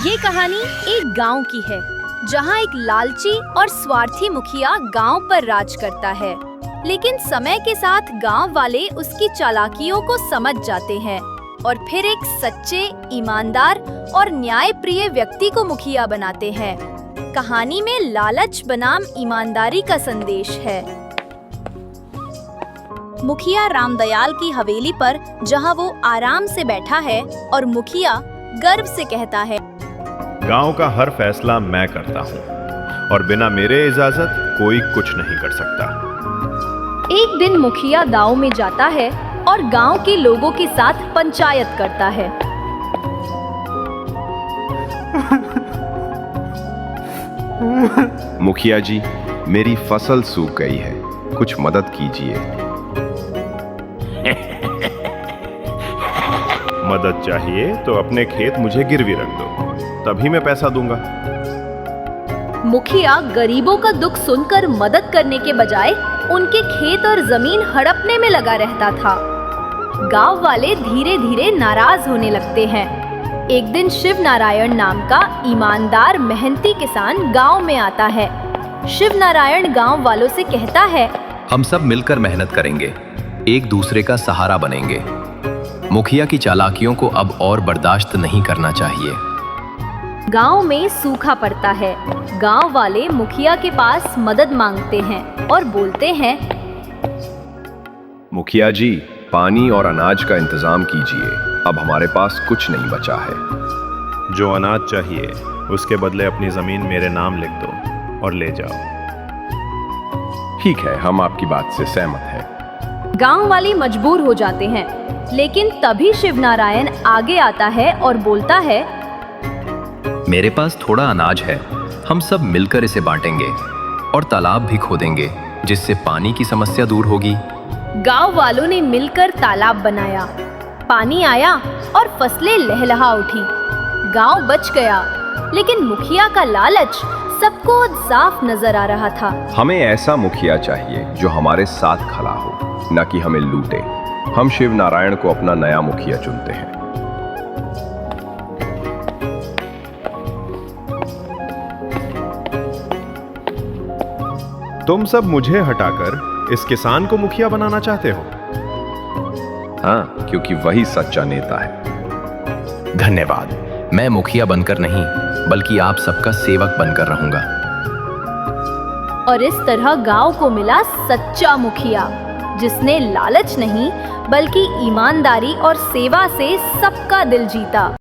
ये कहानी एक गांव की है जहां एक लालची और स्वार्थी मुखिया गांव पर राज करता है। लेकिन समय के साथ गांव वाले उसकी चालाकियों को समझ जाते हैं और फिर एक सच्चे, ईमानदार और न्यायप्रिय व्यक्ति को मुखिया बनाते हैं। कहानी में लालच बनाम ईमानदारी का संदेश है। मुखिया रामदयाल की हवेली पर जहां वो आराम से बैठा है और मुखिया गर्व से कहता है, गांव का हर फैसला मैं करता हूँ और बिना मेरे इजाजत कोई कुछ नहीं कर सकता। एक दिन मुखिया गांव में जाता है और गांव के लोगों के साथ पंचायत करता है। मुखिया जी, मेरी फसल सूख गई है, कुछ मदद कीजिए। मदद चाहिए तो अपने खेत मुझे गिरवी रख दो, तभी मैं पैसा दूंगा। मुखिया गरीबों का दुख सुनकर मदद करने के बजाय उनके खेत और जमीन हड़पने में लगा रहता था। गांव वाले धीरे धीरे नाराज होने लगते हैं। एक दिन शिव नारायण नाम का ईमानदार मेहनती किसान गांव में आता है। शिव नारायण गांव वालों से कहता है, हम सब मिलकर मेहनत करेंगे, एक दूसरे का सहारा बनेंगे। मुखिया की चालाकियों को अब और बर्दाश्त नहीं करना चाहिए। गांव में सूखा पड़ता है। गांव वाले मुखिया के पास मदद मांगते हैं और बोलते हैं, मुखिया जी, पानी और अनाज का इंतजाम कीजिए, अब हमारे पास कुछ नहीं बचा है। जो अनाज चाहिए उसके बदले अपनी जमीन मेरे नाम लिख दो और ले जाओ। ठीक है, हम आपकी बात से सहमत हैं। गांव वाले मजबूर हो जाते हैं, लेकिन तभी शिव नारायण आगे आता है और बोलता है, मेरे पास थोड़ा अनाज है, हम सब मिलकर इसे बांटेंगे और तालाब भी खोदेंगे, जिससे पानी की समस्या दूर होगी। गांव वालों ने मिलकर तालाब बनाया, पानी आया और फसलें लहलहा उठी। गांव बच गया, लेकिन मुखिया का लालच सबको साफ नजर आ रहा था। हमें ऐसा मुखिया चाहिए जो हमारे साथ खड़ा हो, न कि हमें लूटे। हम शिव नारायण को अपना नया मुखिया चुनते हैं। तुम सब मुझे हटाकर इस किसान को मुखिया बनाना चाहते हो? हाँ, क्योंकि वही सच्चा नेता है। धन्यवाद। मैं मुखिया बनकर नहीं, बल्कि आप सबका सेवक बनकर रहूंगा। और इस तरह गांव को मिला सच्चा मुखिया, जिसने लालच नहीं बल्कि ईमानदारी और सेवा से सबका दिल जीता।